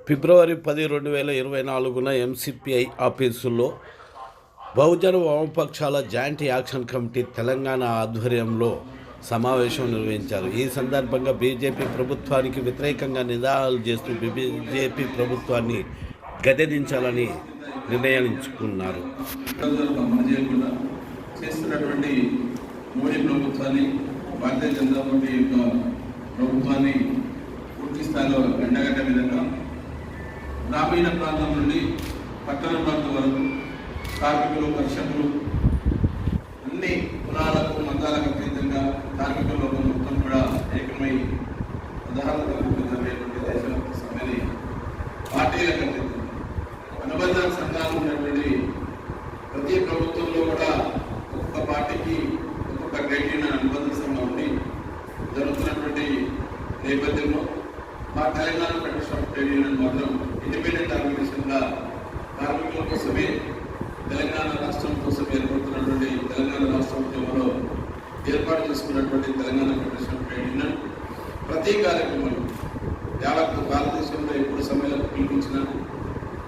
ఫిబ్రవరి 10, 2024 MCPI ఆఫీసులో బహుజన వామపక్షాల joint action committee Telangana ఆధ్వర్యంలో సమావేశం నిర్వహించారు. ఈ సందర్భంగా బీజేపీ ప్రభుత్వానికి వ్యతిరేకంగా నినాదాలు చేస్తూ బీజేపీ ప్రభుత్వాన్ని గద్దెదించాలని నిర్ణయించుకున్నారు. చేస్తున్నటువంటి మోడీ ప్రభుత్వాన్ని, భారతీయ జనతా పార్టీ యొక్క ప్రభుత్వాన్ని పూర్తి స్థాయిలో ఎండగట్టే విధంగా గ్రామీణ ప్రాంతం నుండి పట్టణ ప్రాంతం వరకు కార్మికులు, కర్షకులు అన్ని కులాలకు, మతాలకు అతీతంగా కార్మిక లోకం మొత్తం కూడా ఏకమై ఉదాహరణకు జరిగేటువంటి దేశ సమ్మెని పార్టీలకు అతీతంగా అనుబంధ సంఘాలు ఉన్నటువంటి ప్రతి ప్రభుత్వంలో కూడా ఒక్కొక్క పార్టీకి ఒక్కొక్క ట్రేడ్ యూనియన్ అనుబంధ సంఘం ఉండి జరుగుతున్నటువంటి నేపథ్యంలో మా Telangana federation of trade union మాత్రం ఇండిపెండెంట్ ఆర్గనైజేషన్గా కార్మికుల కోసమే, తెలంగాణ రాష్ట్రం కోసం ఏర్పడుతున్నటువంటి తెలంగాణ రాష్ట్ర ఉద్యమంలో ఏర్పాటు చేసుకున్నటువంటి Telangana federation of trade union ప్రతి కార్యక్రమంలో యావత్ భారతదేశంలో ఎప్పుడు సమ్మెలకు పిలిపించిన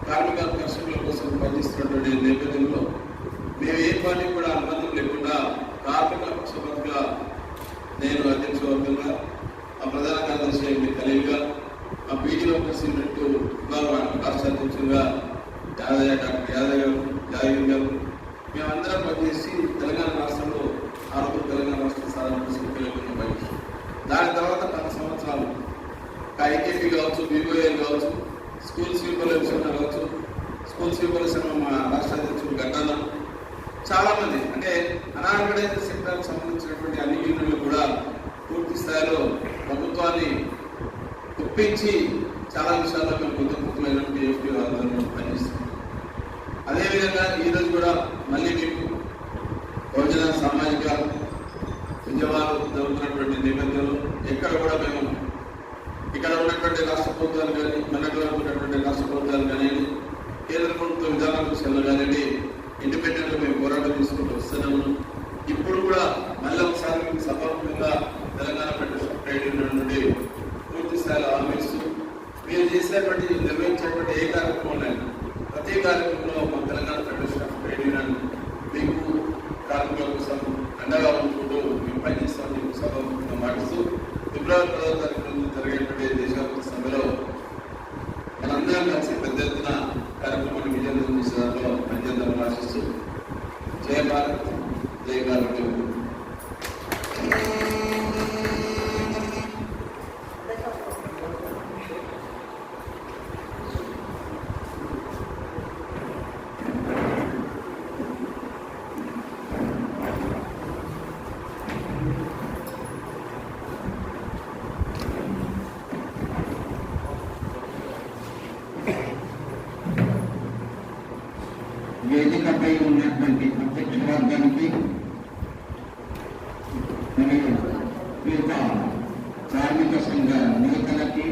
కార్మిక కర్షకుల కోసం పనిచేస్తున్నటువంటి నేపథ్యంలో మేము ఏ పార్టీ కూడా అనుబంధం లేకుండా కార్మిక పక్షపాతిగా నేను అధ్యక్షవర్గంగా, ఆ ప్రధాన కార్యదర్శి ఎంపీ ఖలీల్గా, ఆ బీజీలో ప్రెసిడెంట్ రాష్ట్ర అధ్యక్షులుగా డాక్టర్ యాదగిరి గారు మేమందరం పనిచేసి తెలంగాణ రాష్ట్రంలో ఆరోగ్య తెలంగాణ రాష్ట్ర సాధారణ పరిస్థితుల్లో పనిచేస్తాం. దాని తర్వాత 10 సంవత్సరాలు ఐకేపీ కావచ్చు, బీబీఐఎల్ కావచ్చు, స్కూల్ స్వీపర్ల విషయంలో కావచ్చు, స్కూల్ స్వీపర్ల విషయంలో మా రాష్ట్ర అధ్యక్షుడు గడ్డాన చాలామంది అంటే అనార్గనైజ్డ్ సెక్టర్కి సంబంధించినటువంటి అన్ని యూనియన్లు కూడా పూర్తి స్థాయిలో ప్రభుత్వాన్ని ఒప్పించి చాలా విషయాల్లో మేము కొత్తమైన పిఎఫ్టీ ఆధ్వర్యంలో పనిచేస్తున్నాం. అదేవిధంగా ఈరోజు కూడా మళ్ళీ మీకు బహుజన సామాజిక ఉద్యమాలు జరుగుతున్నటువంటి నేపథ్యంలో ఎక్కడ కూడా మేము ఇక్కడ ఉన్నటువంటి రాష్ట్ర ప్రభుత్వాలు కానీ, మనలో ఉన్నటువంటి రాష్ట్ర ప్రభుత్వాలు కానీ, కేంద్ర ప్రభుత్వ విధానాల విషయంలో కానీ ఇండిపెండెంట్గా మేము పోరాటం తీసుకుంటూ వస్తున్నాము. ఇప్పుడు కూడా మళ్ళీ ఒకసారి మీకు సభాముఖంగా Telangana federation of trade union నుండి పూర్తి స్థాయిలో ఆహ్వానిస్తూ మీరు చేసేటువంటి నిర్వహించేటువంటి ఏ కార్యక్రమం ప్రతి కార్యక్రమంలో మా Telangana federation of trade union మీకు కార్మికుల కోసం అండగా ఉంటుకుంటూ మేము పనిచేస్తామని మీకు సభాముఖంగా మాటిస్తూ ఫిబ్రవరి 10వ తారీఖు నుంచి జరిగేటువంటి దేశవ్యాప్త సభలో మనందరం కలిసి పెద్ద ఎత్తున కార్యక్రమాన్ని విజయవంతం చేసే దాంట్లో పనిచేద్దామని ఆశిస్తూ జయ భారత్, జయ కార్మికులు. వేదికపై ఉన్నటువంటి అధ్యక్ష వర్గానికి మరియు వివిధ కార్మిక సంఘ నేతలకి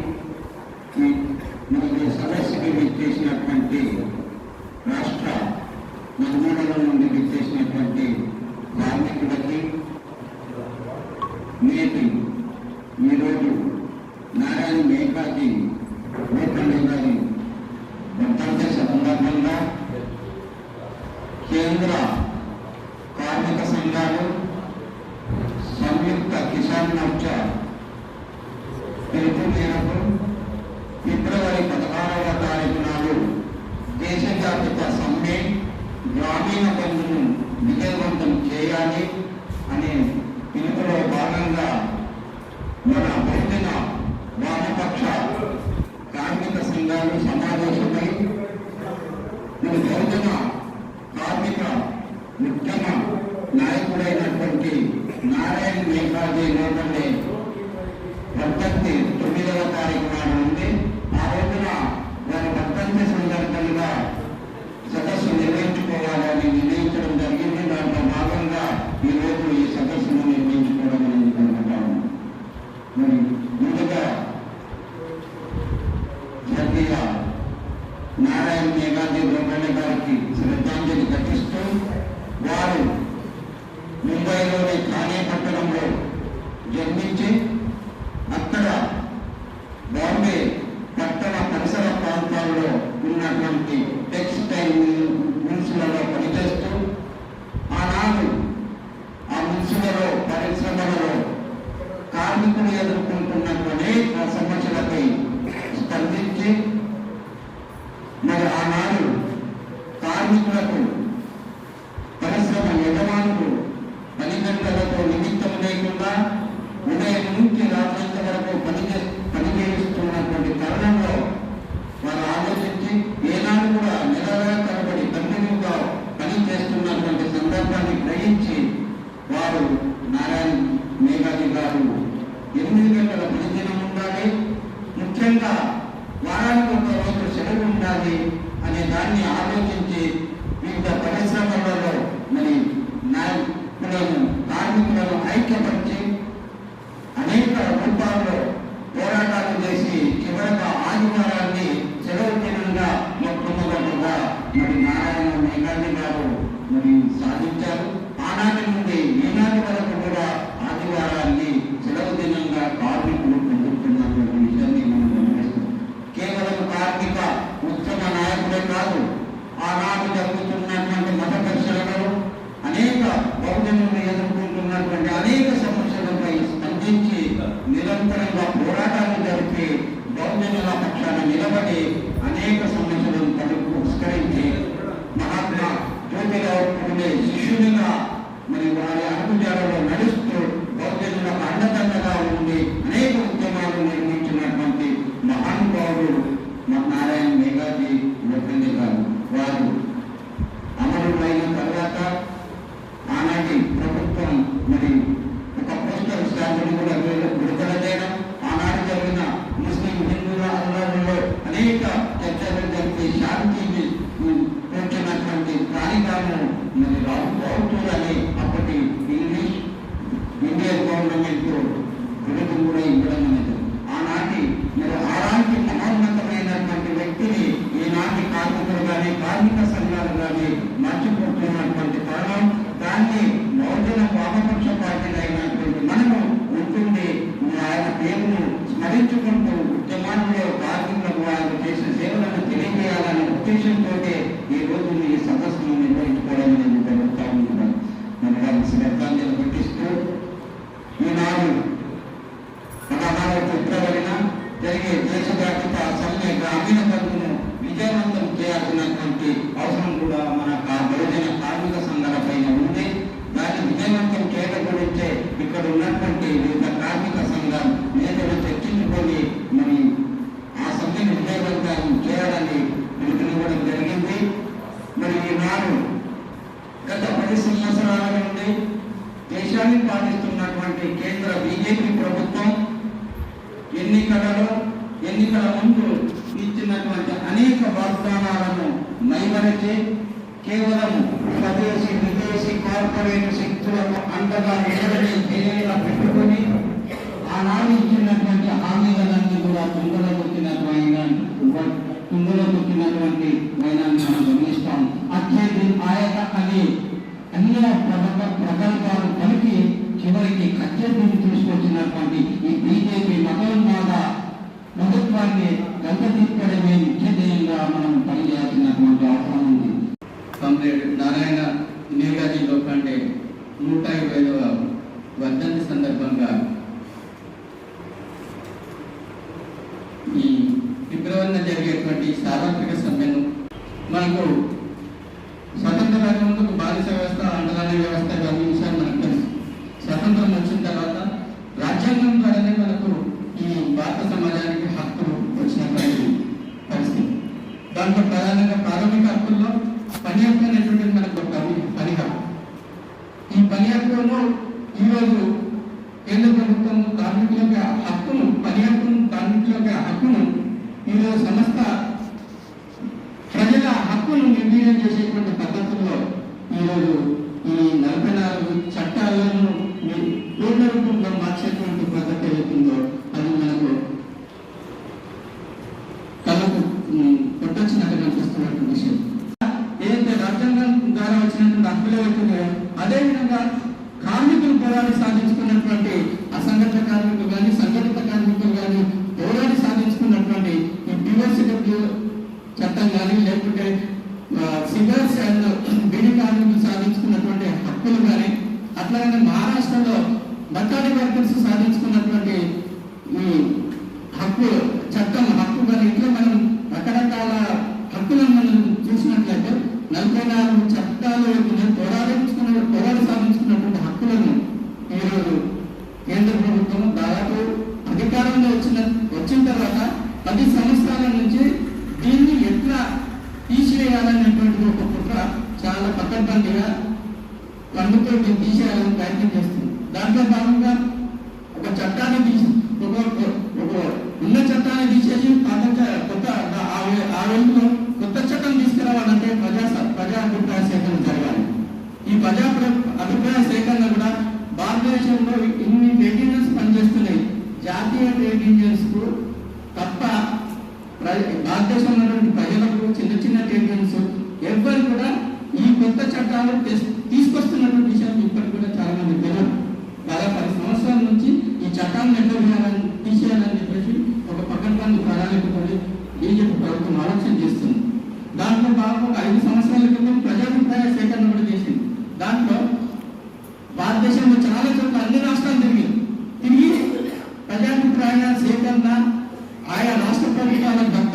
మరియు సదస్సుకి విచ్చేసినటువంటి రాష్ట్ర నలుమూలల నుండి విచ్చేసినటువంటి కార్మికులకి నేటి ఈరోజు నారాయణ మేకాజీ మేకాజీ గారి వర్ధంతి సందర్భంగా కేంద్ర కార్మిక సంఘాలు, సంయుక్త కిసాన్ మోర్చా పిలుపు మేరకు ఫిబ్రవరి 16వ తారీఖు నాడు దేశవ్యాప్త సమ్మె గ్రామీణ బంధును విజయవంతం చేయాలి అనే పిలుపులో భాగంగా మన బహుజన వామపక్ష కార్మిక సంఘాలు సమావేశమై బహుజన కార్మిక ఉద్యమ నాయకుడైనటువంటి నారాయణ మేకాజీ నూతనే వర్ధంతి 9వ తారీఖు నాడు ఉంది. ఆ రోజున వారి వర్ధంతి సందర్భంగా సదస్సు నిర్వహించుకోవాలని నిర్ణయించడం జరిగింది. దాంట్లో భాగంగా ఈరోజు ఈ సదస్సును నిర్వహించుకోవడం అనేది జరుగుతాము. మరి ముందుగా జాతీయ నారాయణ మేఘాజీ గోపన్న గారికి శ్రద్ధాంజలి ఘటిస్తూ వారు ముంబైలోని థానే పట్టణంలో జన్మించి అక్కడ బాంబే పట్టణ పరిసర ప్రాంతాల్లో ఉన్నటువంటి టెక్స్టైల్ మిల్స్లలో పనిచేస్తూ ఆనాడు ఆ మిల్సులలో పరిశ్రమలలో కార్మికులు ఎదుర్కొంటున్నటువంటి అనేక సమస్యలపై స్పందించి మరి ఆనాడు కార్మికులకు పరిశ్రమ యజమానులు 10 గంటలతో నిమిత్తం లేకుండా ఉదయం నుంచి రాత్రి వరకు పనిచేస్తున్నటువంటి తరుణంలో వారు ఆలోచించి ఏనాడు కూడా నెలల తరబడి కంటిన్యూగా పనిచేస్తున్నటువంటి సందర్భాన్ని గ్రహించి వారు నారాయణ మేఘాజీ గారు 8 గంటల పనిదినం ఉండాలి, ముఖ్యంగా వారానికి ఒక రోజు సెలవు ఉండాలి అనే దాన్ని ఆలోచించి వివిధ పరిశ్రమలలో మరి నాయకులను కార్మికులను ఐక్యపరిచి అనేక రూపాల్లో పోరాటాలు చేసి చివరిగా ఆదివారాన్ని సెలవు దినంగా మొట్టమొదటిగా మరి నారాయణ మేఘాజీ గారు మరి సాధించారు. ఆనాటి నుండి ఈనాటి వరకు కూడా ఆదివారాన్ని సెలవు దినంగా కార్మికులు పొందుతున్నటువంటి విషయాన్ని మనం గమనిస్తాం. కేవలం కార్మిక ఉద్యమ నాయకుడే కాదు, ఆనాడు జరుగుతున్నటువంటి మత పరిశీలనలు అనేక బహుజనులు ఎదుర్కొంటున్నటువంటి అనేక సమస్యలపై స్పందించి నిరంతరంగా పోరాటాలు జరిపి బహుజనుల పక్షాన నిలబడి అనేక సమస్యలను పరిష్కరించి మహాత్మా జ్యోతిరావు పూలే శిష్యునిగా మరి వారి అడుగుజాడలో నడుస్తూ బహుజనులకు అండదండగా ఉండి అనేక ఉద్యమాలు నిర్మించినటువంటి మహానుభావుడు నారాయణ మేఘాజీ లోఖండే గారు. వారు అమరులైన తర్వాత ఆనాటి ప్రభుత్వం మరి ఒక పోస్టల్ స్టాంపును కూడా విడుదల చేయడం, ఆనాడు జరిగిన ముస్లిం హిందువుల అల్లర్లలో అనేక చర్చలు జరిపి శాంతిని పెంచినటువంటి కార్యక్రమం మరి రావుతూరని అప్పటి ఇంగ్లీష్ ఇండియన్ గవర్నమెంట్ విడుదల కూడా ఇవ్వడం అనేది ఆనాటి మరి అలాంటి మహోన్నతమైనటువంటి వ్యక్తిని ఈనాటి కార్మికులు కానీ కార్మిక సంఘాలు కానీ మర్చిపోతున్నటువంటి కారణం దాన్ని బహుజన వామపక్ష పార్టీలు అయినటువంటి మనము ఉంటుంది ఆయన పేరును స్మరించుకుంటూ ఉద్యమాల్లో కార్మికులకు వారు చేసిన సేవలను తెలియజేయాలనే ఉద్దేశంతో ఈ రోజు ఈ సదస్సును నిర్వహించుకోవడం అనేది జరుగుతూ ఉంటుంది. మరి వారికి శ్రద్ధాంజలి పట్టిస్తూ ఈనాడు 16వ ఫిబ్రవరిన జరిగే దేశవ్యాప్త సమ్మె గ్రామీణ బంధును విజయవంతం చేయాల్సినటువంటి అవసరం కూడా మన బహుజన కార్మిక సంఘాల పైన ఉంది. దాన్ని విజయవంతం చేయడం గురించే ఇక్కడ ఉన్నటువంటి వివిధ కార్మిక సంఘాలు నేతలు చర్చించుకొని మరి ఆ సమ్మెను విజయవంతం చేయాలని పిలుపునివ్వడం జరిగింది. మరి ఈనాడు గత 10 సంవత్సరాల నుండి దేశాన్ని పాలిస్తున్నటువంటి కేంద్ర బీజేపీ ప్రభుత్వం ఎన్నికల ముందు ఇచ్చినటువంటి అనేక వాగ్దానాలను మైమరిచి కేవలం స్వదేశీ విదేశీ కార్పొరేట్ శక్తులకు అండగా నిలబడి ధ్యేయంగా పెట్టుకొని ఆనాడు ఇచ్చినటువంటి హామీలన్నీ కూడా తుంగలో తొక్కినటువంటి వైనాన్ని మనం గమనిస్తాం. అత్యధిక ఆయక అని ఎన్నో ప్రకల్పాలు పలికి చివరికి కచ్చతిని తీసుకొచ్చినటువంటి ఈ బీజేపీ మతోన్మాద ప్రభుత్వాన్ని గంటదిక్కడమే ముఖ్య ధ్యేయంగా మనం పనిచేయాల్సినటువంటి అవసరం ఉంది. కామ్రేడ్ నారాయణ మేఘాజీ లోఖండే 125వ వర్ధంతి సందర్భంగా ఈ ఫిబ్రవరిన జరిగేటువంటి సార్వత్రిక సమ్మెను మనకు స్వతంత్ర రాజ్యంలో బానిస వ్యవస్థ, అంటరాని వ్యవస్థ ఇవన్నీ విషయాలు మనకు తెలుసు. స్వతంత్రం వచ్చిన తర్వాత రాజ్యాంగం ద్వారానే మనకు ఈ భారత సమాజానికి హక్కులు వచ్చినటువంటి పరిస్థితి. దాంట్లో ప్రధానంగా ప్రాథమిక హక్కుల్లో పని హక్కు అనేటువంటిది మనకు పని హక్కు. ఈ పని హక్కును ఈరోజు కేంద్ర ప్రభుత్వం కార్మికుల యొక్క హక్కును, పని హక్కును, కార్మికుల యొక్క హక్కును ఈరోజు సంస్థ ప్రజల హక్కును నిర్వీర్యం చేసేటువంటి పద్ధతుల్లో ఈరోజు ఈ 44 చట్టాలను పూర్ణ రూపంలో మార్చేటువంటి పద్ధతి ఏదైతుందో అది మనకు కళ్ళకు కొట్టొచ్చినట్టు కనిపిస్తున్నటువంటి విషయం. ఏదైతే రాజ్యాంగం ద్వారా వచ్చినటువంటి హక్కులు అవుతున్నాయో అదేవిధంగా పోరాడి సాధించుకున్నటువంటి అసంఘటిత కార్మికులు కానీ సంఘటిత కార్మికులు కానీ పోరాడి సాధించుకున్నటువంటి ఈ PSW చట్టం కానీ లేకుంటే సిగర్స్ అండ్ బీడీ కార్మికులు సాధించుకున్నటువంటి హక్కులు కానీ అట్లాగే మహారాష్ట్రలో బట్టాలి వర్కర్స్ సాధించుకున్నటువంటి ఈ హక్కు చట్టం హక్కు కానీ ఇట్లా మనం రకరకాల హక్కులను మనం చూసినట్లయితే 44 చట్టాలు పోరాడి సాధించుకున్నటువంటి హక్కులను ఈరోజు కేంద్ర ప్రభుత్వం దాదాపు అధికారంలో వచ్చిన తర్వాత 10 సంవత్సరాల నుంచి దీన్ని ఎట్లా తీసివేయాలనేటువంటి ఒక కుట్ర చాలా పకడ్బందీగా పండుతో తీసేయాలని ప్రయత్నం చేస్తుంది. దాంట్లో భాగంగా ఒక చట్టాన్ని ఉన్న చట్టాన్ని తీసేసి కొత్త ఆ వెలుగులో కొత్త చట్టం తీసుకురావాలంటే ప్రజా అభిప్రాయ సేకరణ జరగాలి. ఈ ప్రజా అభిప్రాయ సేకరణ కూడా భారతదేశంలో ఇన్ని ట్రేడ్ యూనియన్స్ పనిచేస్తున్నాయి. జాతీయ ట్రేడ్ యూనియన్స్ కు తప్ప భారతదేశంలో ఉన్నటువంటి ప్రజలకు చిన్న ట్రేడ్ యూనియన్స్ ఎవ్వరు కూడా ఈ కొత్త చట్టాలు తీసుకొస్తున్నటువంటి విషయం ఇప్పటికి కూడా చాలా మంది తెలియదు. దాదాపు 10 సంవత్సరాల నుంచి ఈ చట్టాలను ఎట్లా తీసేయాలని చెప్పేసి ఒక పకడ్బందీ ప్రణాళికతో బీజేపీ ప్రభుత్వం ఆలోచన చేస్తుంది. దాంట్లో భాగంగా 5 సంవత్సరాల క్రితం ప్రజాభిప్రాయ సేకరణ కూడా చేసింది. దాంట్లో భారతదేశంలో చాలా చోట్ల అన్ని రాష్ట్రాలు తిరిగి ప్రజాభిప్రాయ సేకరణ ఆయా రాష్ట్ర ప్రభుత్వాలకు తప్ప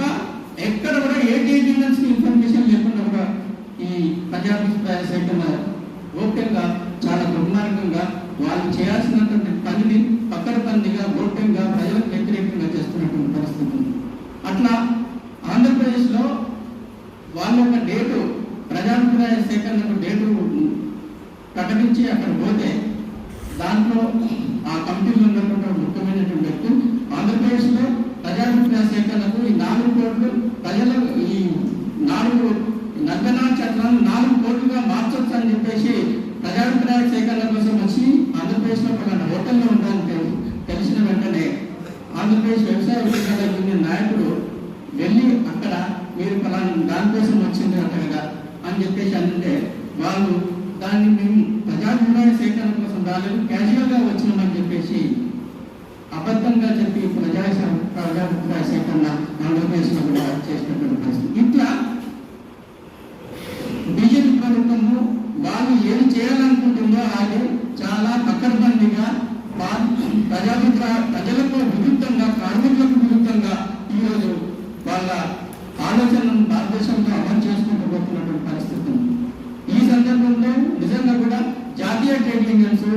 ఎక్కడ కూడా ఏ ట్రేడ్ యూనియన్స్ ఇన్ఫర్మేషన్ లేకుండా కూడా ఈ ప్రజాభిప్రాయ సేకరణ ఓపెన్గా చాలా దుర్మార్గంగా వాళ్ళు చేయాల్సినటువంటి పనిని పకడ్బందీగా ఓపెన్గా ప్రజలకు వ్యతిరేకంగా చేస్తున్నటువంటి పరిస్థితి ఉంది. అట్లా ఆంధ్రప్రదేశ్లో వాళ్ళు ఒక డేటు ప్రజాభిప్రాయ సేకరణకు డేటు ప్రకటించి అక్కడ పోతే దాంట్లో ఆ కమిటీలో ఉన్నటువంటి ముఖ్యమైనటువంటి వ్యక్తి ఆంధ్రప్రదేశ్లో ప్రజాభిప్రాయ సేకరణకు ఈ 4 కోట్లు ప్రజలకు ఈ 44 చట్టాలను 4 కోట్లుగా మార్చొచ్చు అని చెప్పేసి ప్రజాభిప్రాయ సేకరణ కోసం వచ్చి ఆంధ్రప్రదేశ్లో పలానా హోటల్లో ఉండాలని తెలిసిన వెంటనే ఆంధ్రప్రదేశ్ వ్యవసాయ విధాన యూనియన్ నాయకుడు వెళ్ళి అక్కడ మీరు పలానా దానికోసం వచ్చింది అంట కదా అని చెప్పేసి అంటే వాళ్ళు దాన్ని మేము ప్రజాభిప్రాయ సేకరణ కోసం రాలేదు, క్యాజువల్గా వచ్చినామని చెప్పేసి అబద్ధంగా చెప్పి ప్రజాభిప్రాయ సేకరణ ఆంధ్రప్రదేశ్లో కూడా చేసినటువంటి పరిస్థితి. ఇట్లా బీజేపీ ప్రభుత్వము వాళ్ళు ఏం చేయాలనుకుంటుందో అది చాలా పకడ్బందీగా ప్రజలకు విరుద్ధంగా కార్మికులకు విరుద్ధంగా ఈరోజు వాళ్ళ ఆలోచనను భారతదేశంలో అమలు చేసుకుంటూ పోతున్నటువంటి పరిస్థితి ఉంది. ఈ సందర్భంలో నిజంగా కూడా జాతీయ ట్రేడ్ యూనియన్స్,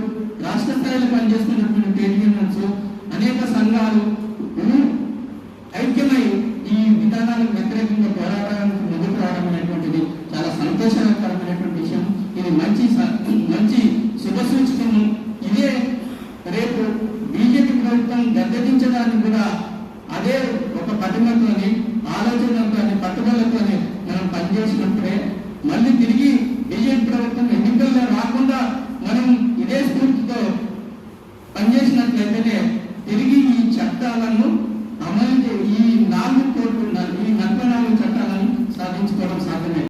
రాష్ట్ర స్థాయిలో పనిచేస్తున్నటువంటి ట్రేడ్ యూనియన్స్, అనేక సంఘాలు ఐక్యమై ఈ విధానాలకు వ్యతిరేకంగా పోరాడడానికి ముందుకు రావడం అనేటువంటిది చాలా సంతోషకరమైనటువంటి విషయం. ఇది మంచి శుభసూచకము. ఇదే రేపు బీజేపీ ప్రభుత్వం గద్దెదించడానికి కూడా అదే ఒక పటిమతోని ఆలోచనలతోని పట్టుదలతోని మనం పనిచేసినప్పుడే మళ్ళీ తిరిగి బీజేపీ ప్రభుత్వం ఎన్నికల్లో రాకుండా మనం ఇదే స్ఫూర్తితో పనిచేసినట్లయితేనే తిరిగి ఈ చట్టాలను అమలు ఈ 4 కోట్లు ఈ 44 చట్టాలను సాధించుకోవడం సాధ్యమే.